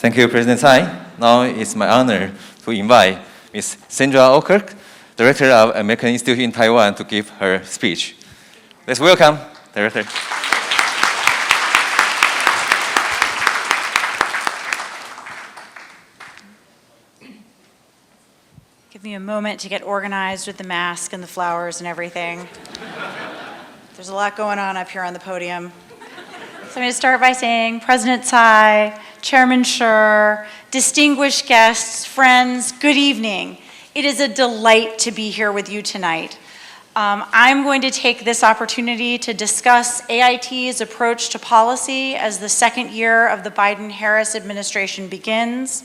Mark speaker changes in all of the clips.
Speaker 1: Thank you, President Hsieh. Now it's my honor to invite Ms. Sandra Oudkirk, Director of American Institute in Taiwan, to give her speech. Let's welcome Director.
Speaker 2: Give me a moment to get organized with the mask and the flowers and everything. There's a lot going on up here on the podium. So I'm going to start by saying, President Hsieh, Chairman Hsieh, distinguished guests, friends, good evening. It is a delight to be here with you tonight. I'm going to take this opportunity to discuss AIT's approach to policy as the second year of the Biden-Harris administration begins.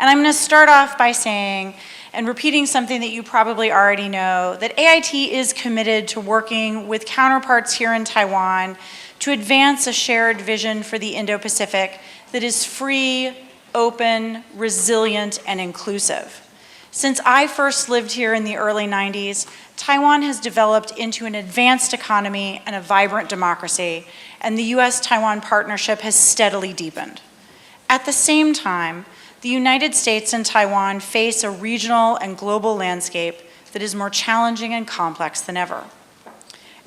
Speaker 2: And I'm going to start off by saying, and repeating something that you probably already know, that AIT is committed to working with counterparts here in Taiwan to advance a shared vision for the Indo-Pacific that is free, open, resilient, and inclusive. Since I first lived here in the early 90s, Taiwan has developed into an advanced economy and a vibrant democracy, and the US-Taiwan partnership has steadily deepened. At the same time, the United States and Taiwan face a regional and global landscape that is more challenging and complex than ever.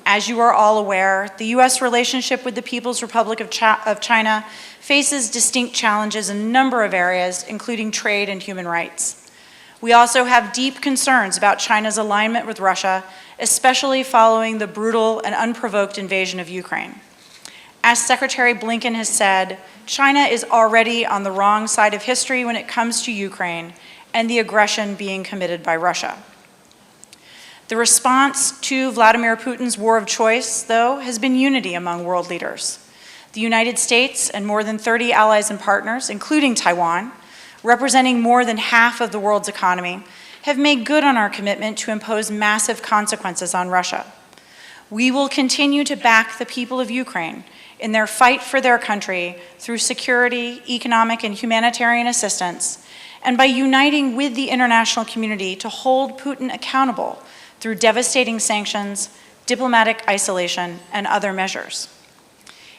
Speaker 2: As you are all aware, the US relationship with the People's Republic of China faces distinct challenges in a number of areas, including trade and human rights. We also have deep concerns about China's alignment with Russia, especially following the brutal and unprovoked invasion of Ukraine. As Secretary Blinken has said, China is already on the wrong side of history when it comes to Ukraine and the aggression being committed by Russia. The response to Vladimir Putin's war of choice, though, has been unity among world leaders. The United States and more than 30 allies and partners, including Taiwan, representing more than half of the world's economy, have made good on our commitment to impose massive consequences on Russia. We will continue to back the people of Ukraine in their fight for their country through security, economic, and humanitarian assistance, and by uniting with the international community to hold Putin accountable through devastating sanctions, diplomatic isolation, and other measures.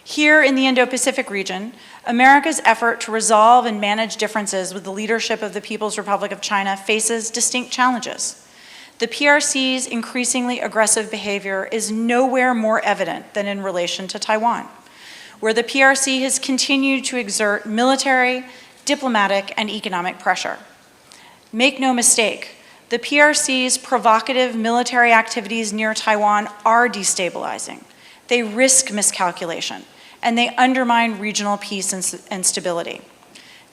Speaker 2: Here in the Indo-Pacific region, America's effort to resolve and manage differences with the leadership of the People's Republic of China faces distinct challenges. The PRC's increasingly aggressive behavior is nowhere more evident than in relation to Taiwan, where the PRC has continued to exert military, diplomatic, and economic pressure. Make no mistake, the PRC's provocative military activities near Taiwan are destabilizing. They risk miscalculation, and they undermine regional peace and stability.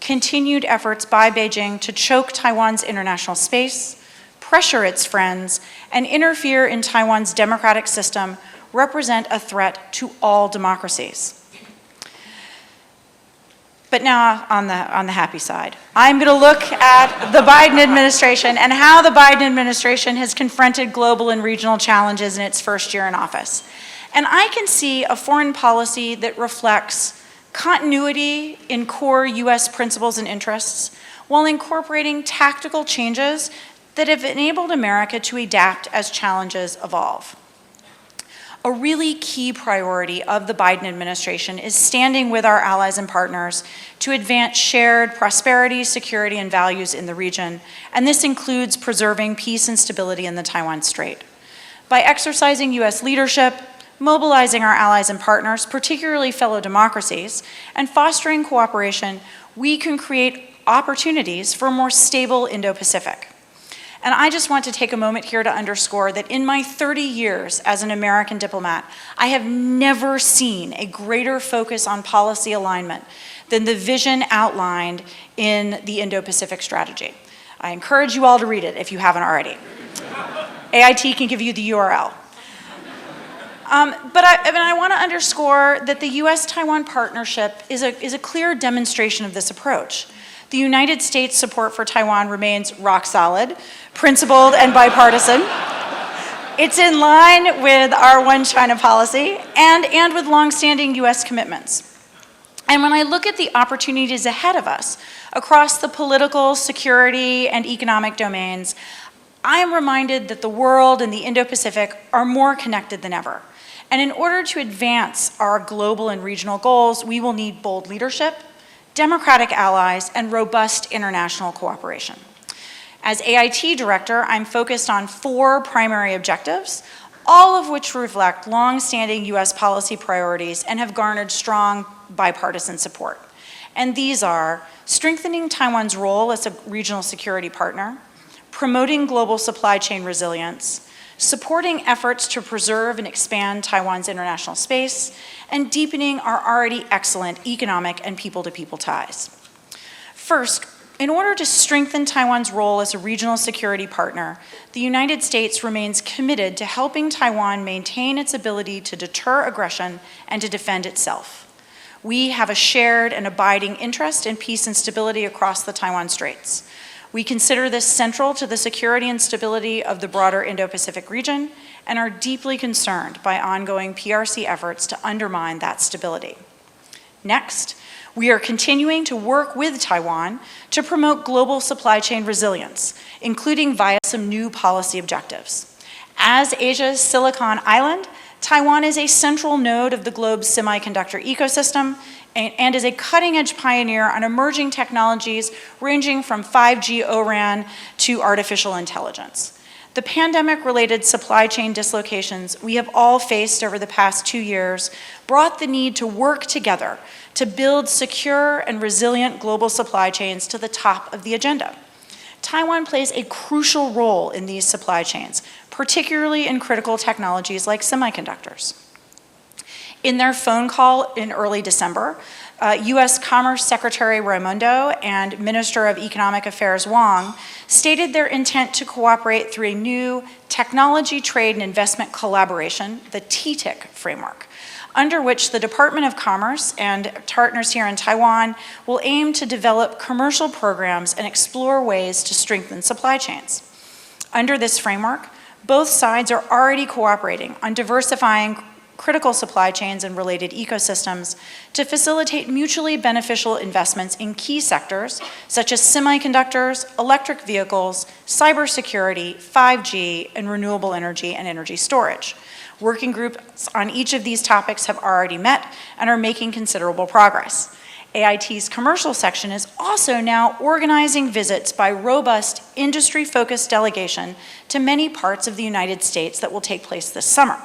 Speaker 2: Continued efforts by Beijing to choke Taiwan's international space, pressure its friends, and interfere in Taiwan's democratic system represent a threat to all democracies. But now on the happy side, I'm going to look at the Biden administration and how the Biden administration has confronted global and regional challenges in its first year in office. And I can see a foreign policy that reflects continuity in core US principles and interests while incorporating tactical changes that have enabled America to adapt as challenges evolve. A really key priority of the Biden administration is standing with our allies and partners to advance shared prosperity, security, and values in the region, and this includes preserving peace and stability in the Taiwan Strait. By exercising US leadership, mobilizing our allies and partners, particularly fellow democracies, and fostering cooperation, we can create opportunities for a more stable Indo-Pacific. And I just want to take a moment here to underscore that in my 30 years as an American diplomat, I have never seen a greater focus on policy alignment than the vision outlined in the Indo-Pacific strategy. I encourage you all to read it if you haven't already. AIT can give you the URL. But I want to underscore that the US-Taiwan partnership is a clear demonstration of this approach. The United States' support for Taiwan remains rock solid, principled, and bipartisan. It's in line with our One China policy and with longstanding US commitments. And when I look at the opportunities ahead of us across the political, security, and economic domains, I am reminded that the world and the Indo-Pacific are more connected than ever. And in order to advance our global and regional goals, we will need bold leadership, democratic allies, and robust international cooperation. As AIT director, I'm focused on 4 primary objectives, all of which reflect long-standing US policy priorities and have garnered strong bipartisan support. And these are strengthening Taiwan's role as a regional security partner, promoting global supply chain resilience, supporting efforts to preserve and expand Taiwan's international space, and deepening our already excellent economic and people-to-people ties. First, in order to strengthen Taiwan's role as a regional security partner, the United States remains committed to helping Taiwan maintain its ability to deter aggression and to defend itself. We have a shared and abiding interest in peace and stability across the Taiwan Straits. We consider this central to the security and stability of the broader Indo-Pacific region and are deeply concerned by ongoing PRC efforts to undermine that stability. Next, we are continuing to work with Taiwan to promote global supply chain resilience, including via some new policy objectives. As Asia's Silicon Island, Taiwan is a central node of the globe's semiconductor ecosystem and is a cutting-edge pioneer on emerging technologies ranging from 5G O-RAN to artificial intelligence. The pandemic-related supply chain dislocations we have all faced over the past 2 years brought the need to work together to build secure and resilient global supply chains to the top of the agenda. Taiwan plays a crucial role in these supply chains, particularly in critical technologies like semiconductors. In their phone call in early December, U.S. Commerce Secretary Raimondo and Minister of Economic Affairs Wang stated their intent to cooperate through a new technology, trade, and investment collaboration, the TTIC framework, under which the Department of Commerce and partners here in Taiwan will aim to develop commercial programs and explore ways to strengthen supply chains. Under this framework, both sides are already cooperating on diversifying critical supply chains and related ecosystems to facilitate mutually beneficial investments in key sectors such as semiconductors, electric vehicles, cybersecurity, 5G, and renewable energy and energy storage. Working groups on each of these topics have already met and are making considerable progress. AIT's commercial section is also now organizing visits by robust industry-focused delegation to many parts of the United States that will take place this summer.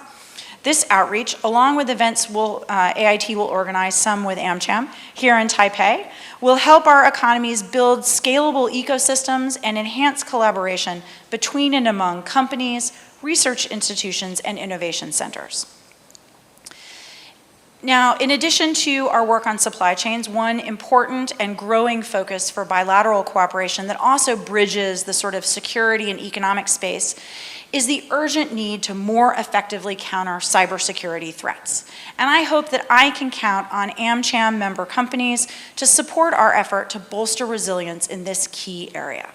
Speaker 2: This outreach, along with events AIT will organize, some with AmCham, here in Taipei, will help our economies build scalable ecosystems and enhance collaboration between and among companies, research institutions, and innovation centers. Now, in addition to our work on supply chains, one important and growing focus for bilateral cooperation that also bridges the sort of security and economic space is the urgent need to more effectively counter cybersecurity threats. And I hope that I can count on AmCham member companies to support our effort to bolster resilience in this key area.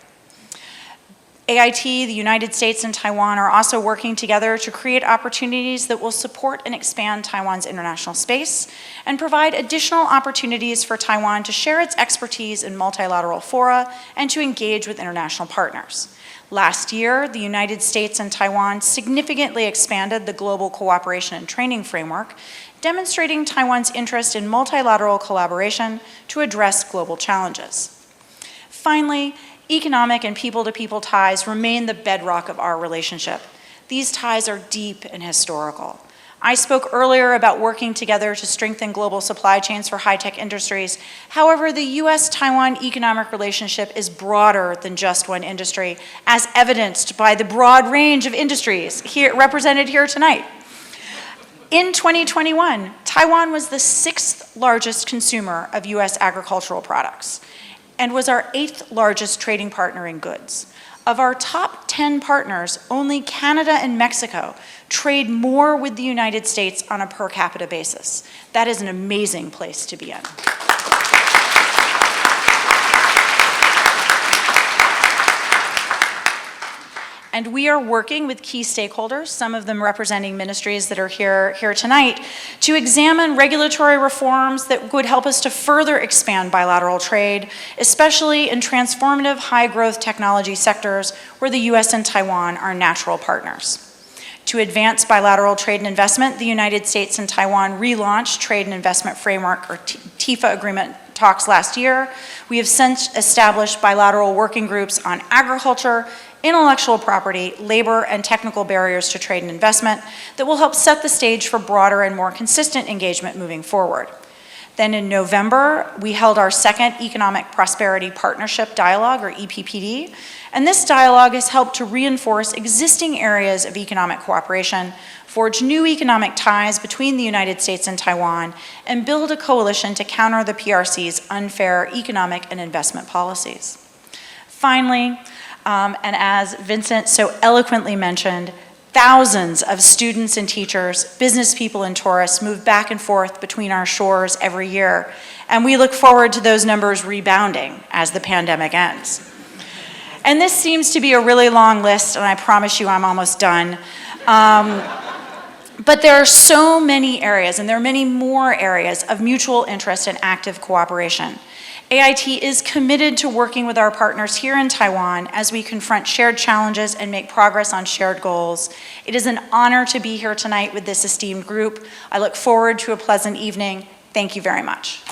Speaker 2: AIT, the United States, and Taiwan are also working together to create opportunities that will support and expand Taiwan's international space and provide additional opportunities for Taiwan to share its expertise in multilateral fora and to engage with international partners. Last year, the United States and Taiwan significantly expanded the Global Cooperation and Training Framework, demonstrating Taiwan's interest in multilateral collaboration to address global challenges. Finally, economic and people-to-people ties remain the bedrock of our relationship. These ties are deep and historical. I spoke earlier about working together to strengthen global supply chains for high-tech industries. However, the U.S.-Taiwan economic relationship is broader than just one industry, as evidenced by the broad range of industries represented here tonight. In 2021, Taiwan was the 6th largest consumer of U.S. agricultural products and was our 8th largest trading partner in goods. Of our top 10 partners, only Canada and Mexico trade more with the United States on a per capita basis. That is an amazing place to be in. And we are working with key stakeholders, some of them representing ministries that are here tonight, to examine regulatory reforms that would help us to further expand bilateral trade, especially in transformative high-growth technology sectors where the US and Taiwan are natural partners. To advance bilateral trade and investment, the United States and Taiwan relaunched Trade and Investment Framework, or TIFA agreement, talks last year, we have since established bilateral working groups on agriculture, intellectual property, labor, and technical barriers to trade and investment that will help set the stage for broader and more consistent engagement moving forward. Then in November, we held our second Economic Prosperity Partnership Dialogue, or EPPD, and this dialogue has helped to reinforce existing areas of economic cooperation, forge new economic ties between the United States and Taiwan, and build a coalition to counter the PRC's unfair economic and investment policies. Finally, and as Vincent so eloquently mentioned, thousands of students and teachers, business people and tourists move back and forth between our shores every year, and we look forward to those numbers rebounding as the pandemic ends. And this seems to be a really long list, and I promise you I'm almost done. But there are so many areas, and there are many more areas of mutual interest and active cooperation. AIT is committed to working with our partners here in Taiwan as we confront shared challenges and make progress on shared goals. It is an honor to be here tonight with this esteemed group. I look forward to a pleasant evening. Thank you very much.